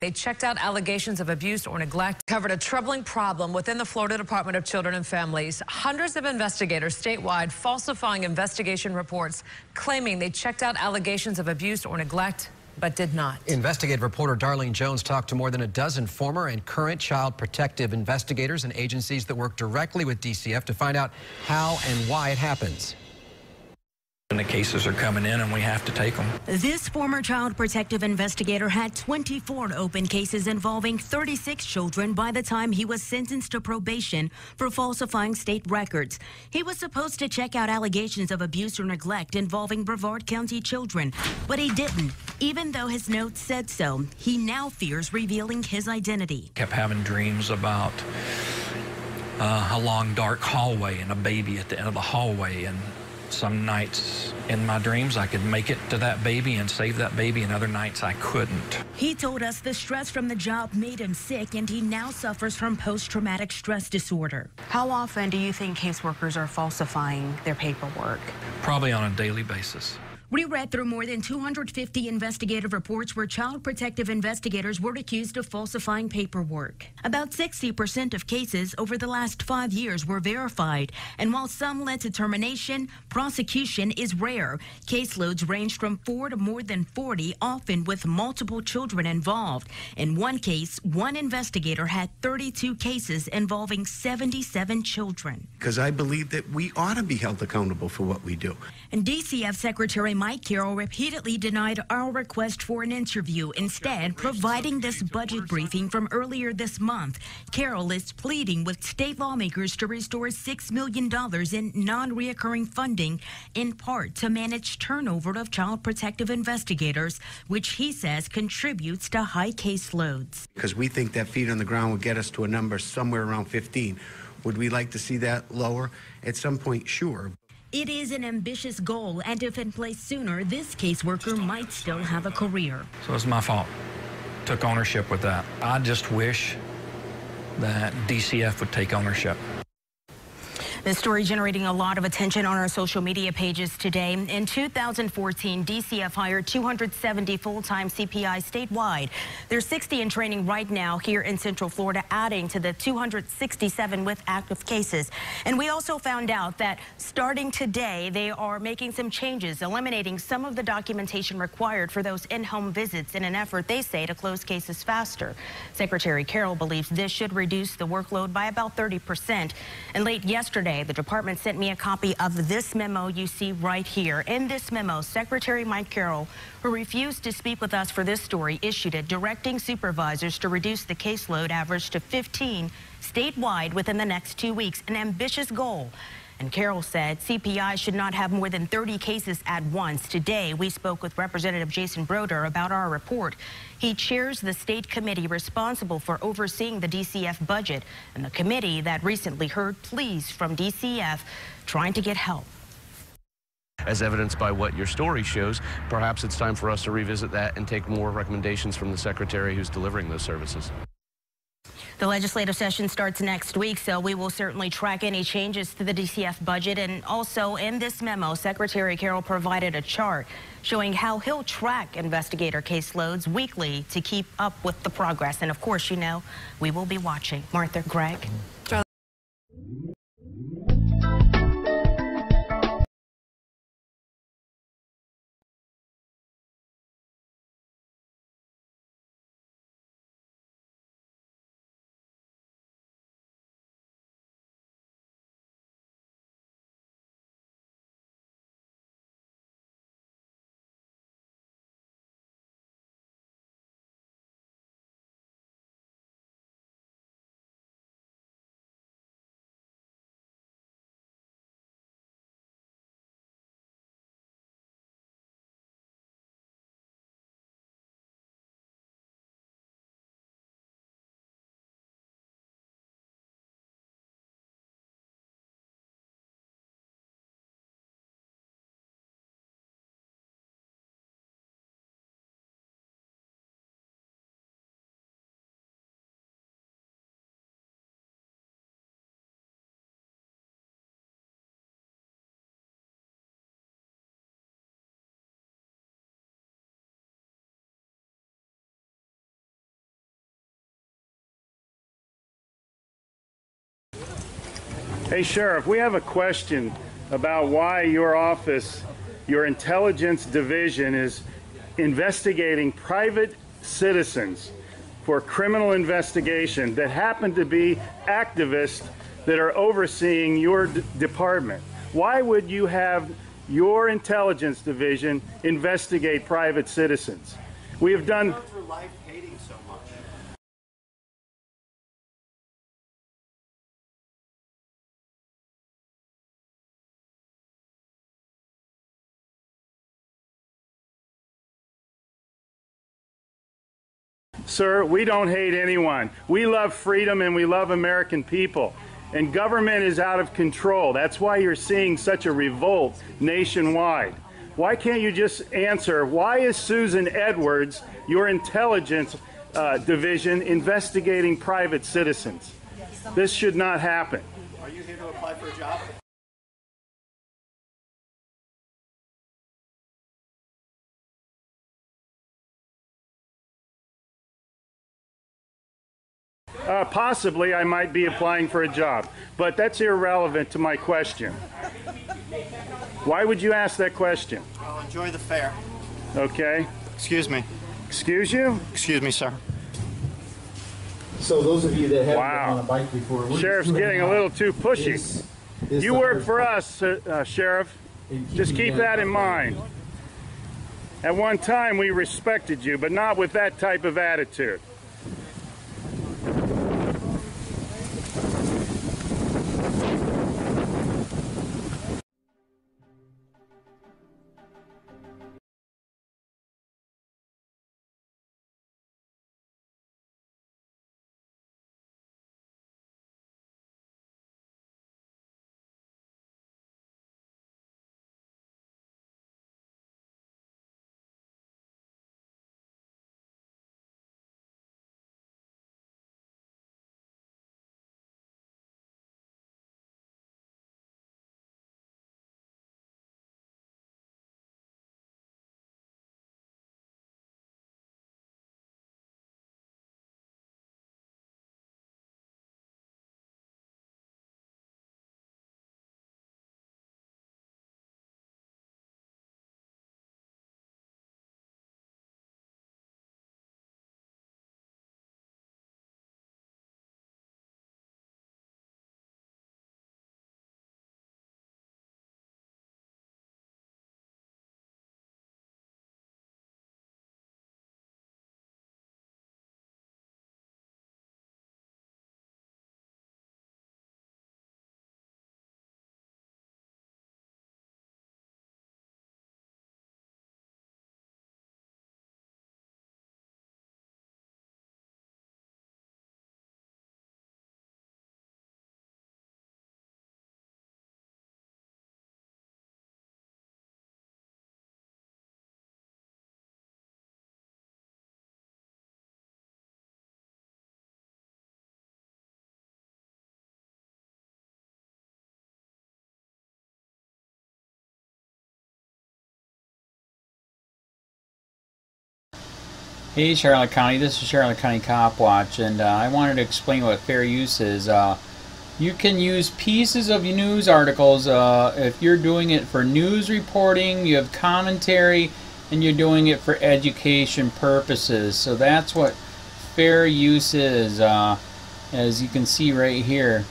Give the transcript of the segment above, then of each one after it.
They checked out allegations of abuse or neglect, covered a troubling problem within the Florida Department of Children and Families. Hundreds of investigators statewide falsifying investigation reports, claiming they checked out allegations of abuse or neglect, but did not. Investigative reporter Darlene Jones talked to more than a dozen former and current child protective investigators and agencies that work directly with DCF to find out how and why it happens. And the cases are coming in and we have to take them. This former child protective investigator had 24 open cases involving 36 children by the time he was sentenced to probation for falsifying state records. He was supposed to check out allegations of abuse or neglect involving Brevard County children, but he didn't. Even though his notes said so, he now fears revealing his identity. Kept having dreams about a long dark hallway and a baby at the end of the hallway, and some nights in my dreams I could make it to that baby and save that baby, and other nights I couldn't. He told us the stress from the job made him sick, and he now suffers from post-traumatic stress disorder. How often do you think caseworkers are falsifying their paperwork? Probably on a daily basis. We read through more than 250 investigative reports where child protective investigators were accused of falsifying paperwork. About 60% of cases over the last 5 years were verified, and while some led to termination, prosecution is rare. Caseloads ranged from 4 to more than 40, often with multiple children involved. In one case, one investigator had 32 cases involving 77 children. Because I believe that we ought to be held accountable for what we do. And DCF Secretary Mike Carroll repeatedly denied our request for an interview, instead providing this budget briefing from earlier this month. Carroll is pleading with state lawmakers to restore $6 million in non-reoccurring funding, in part to manage turnover of child protective investigators, which he says contributes to high caseloads. Because we think that feet on the ground would get us to a number somewhere around 15. Would we like to see that lower? At some point, sure. It is an ambitious goal, and if in place sooner, this caseworker might still have a career. So it's my fault. Took ownership with that. I just wish that DCF would take ownership. This story generating a lot of attention on our social media pages today. In 2014, DCF hired 270 full-time CPIs statewide. There's 60 in training right now here in Central Florida, adding to the 267 with active cases. And we also found out that starting today, they are making some changes, eliminating some of the documentation required for those in-home visits in an effort, they say, to close cases faster. Secretary Carroll believes this should reduce the workload by about 30%. And late yesterday, the department sent me a copy of this memo you see right here. In this memo, Secretary Mike Carroll, who refused to speak with us for this story, issued it directing supervisors to reduce the caseload average to 15 statewide within the next 2 weeks, an ambitious goal. And Carroll said CPI should not have more than 30 cases at once. Today, we spoke with Representative Jason Broder about our report. He chairs the state committee responsible for overseeing the DCF budget, and the committee that recently heard pleas from DCF trying to get help. As evidenced by what your story shows, perhaps it's time for us to revisit that and take more recommendations from the secretary who's delivering those services. The legislative session starts next week, so we will certainly track any changes to the DCF budget. And also in this memo, Secretary Carroll provided a chart showing how he'll track investigator caseloads weekly to keep up with the progress. And of course, you know, we will be watching. Martha, Greg. Hey, Sheriff, we have a question about why your office, your intelligence division, is investigating private citizens for criminal investigation that happen to be activists that are overseeing your department. Why would you have your intelligence division investigate private citizens? We have done... for life hating so much. Sir, we don't hate anyone. We love freedom and we love American people. And government is out of control. That's why you're seeing such a revolt nationwide. Why can't you just answer, why is Susan Edwards, your intelligence division, investigating private citizens? This should not happen. Are you here to apply for a job? Possibly I might be applying for a job, but that's irrelevant to my question. Why would you ask that question? Well, enjoy the fair. Okay. Excuse me. Excuse you? Excuse me, sir. So those of you that haven't been on a bike before, Sheriff's getting a little too pushy. You work for us, Sheriff. Just keep that in mind. At one time we respected you, but not with that type of attitude. Hey Charlotte County, this is Charlotte County COPWATCH, and I wanted to explain what fair use is. You can use pieces of news articles if you're doing it for news reporting, you have commentary, and you're doing it for education purposes. So that's what fair use is, as you can see right here.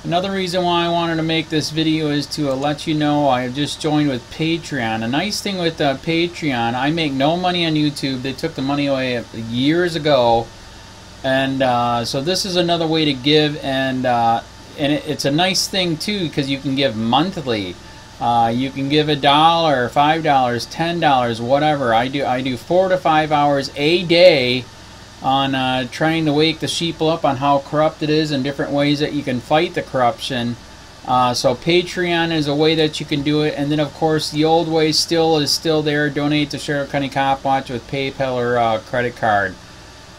Another reason why I wanted to make this video is to let you know I have just joined with Patreon. A nice thing with Patreon, I make no money on YouTube. They took the money away years ago, and so this is another way to give, and it's a nice thing too because you can give monthly. You can give $1, $5, $10, whatever. I do 4 to 5 hours a day on trying to wake the sheep up on how corrupt it is and different ways that you can fight the corruption. So Patreon is a way that you can do it, and then of course the old way is still there. Donate to Charlotte County COPWATCH with PayPal or credit card.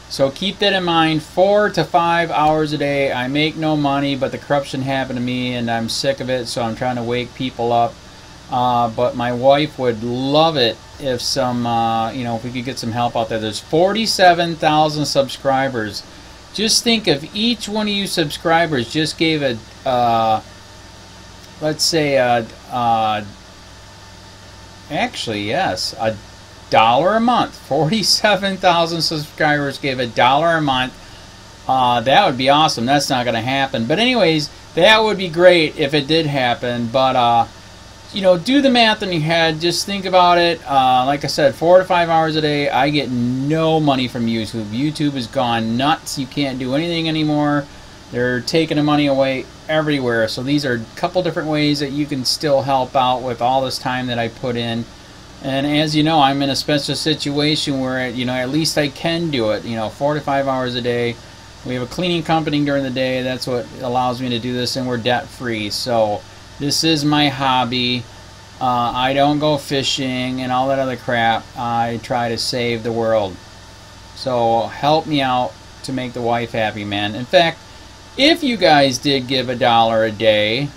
So keep that in mind. 4 to 5 hours a day. I make no money, but the corruption happened to me and I'm sick of it, so I'm trying to wake people up. But my wife would love it if if we could get some help out there. There's 47,000 subscribers. Just think if each one of you subscribers just gave a let's say, actually, yes, $1 a month. 47,000 subscribers gave $1 a month. That would be awesome. That's not going to happen. But anyways, that would be great if it did happen. But, you know, do the math in your head. Just think about it. Like I said, 4 to 5 hours a day. I get no money from YouTube. YouTube has gone nuts. You can't do anything anymore. They're taking the money away everywhere. So these are a couple different ways that you can still help out with all this time that I put in. And as you know, I'm in a special situation where, you know, at least I can do it. You know, 4 to 5 hours a day. We have a cleaning company during the day. That's what allows me to do this, and we're debt free. So this is my hobby. I don't go fishing and all that other crap. I try to save the world. So help me out to make the wife happy, man. In fact, if you guys did give $1 a day,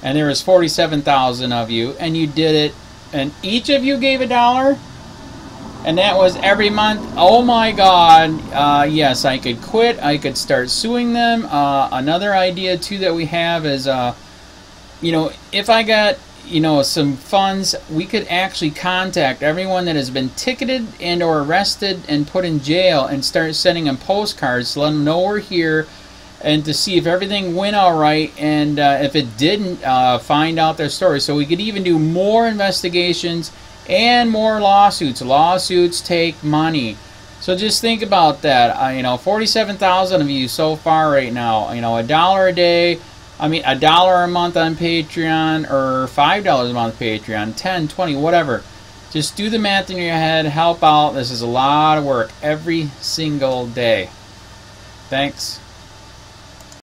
and there was 47,000 of you, and you did it, and each of you gave $1, and that was every month, oh my God, yes, I could quit. I could start suing them. Another idea, too, that we have is, you know, if I got, you know, some funds, we could actually contact everyone that has been ticketed and or arrested and put in jail and start sending them postcards to let them know we're here, and to see if everything went all right, and if it didn't, find out their story. So we could even do more investigations and more lawsuits. Lawsuits take money. So just think about that. You know, 47,000 of you so far right now. You know, $1 a day. I mean, $1 a month on Patreon, or $5 a month Patreon, 10, 20, whatever. Just do the math in your head. Help out. This is a lot of work every single day. Thanks.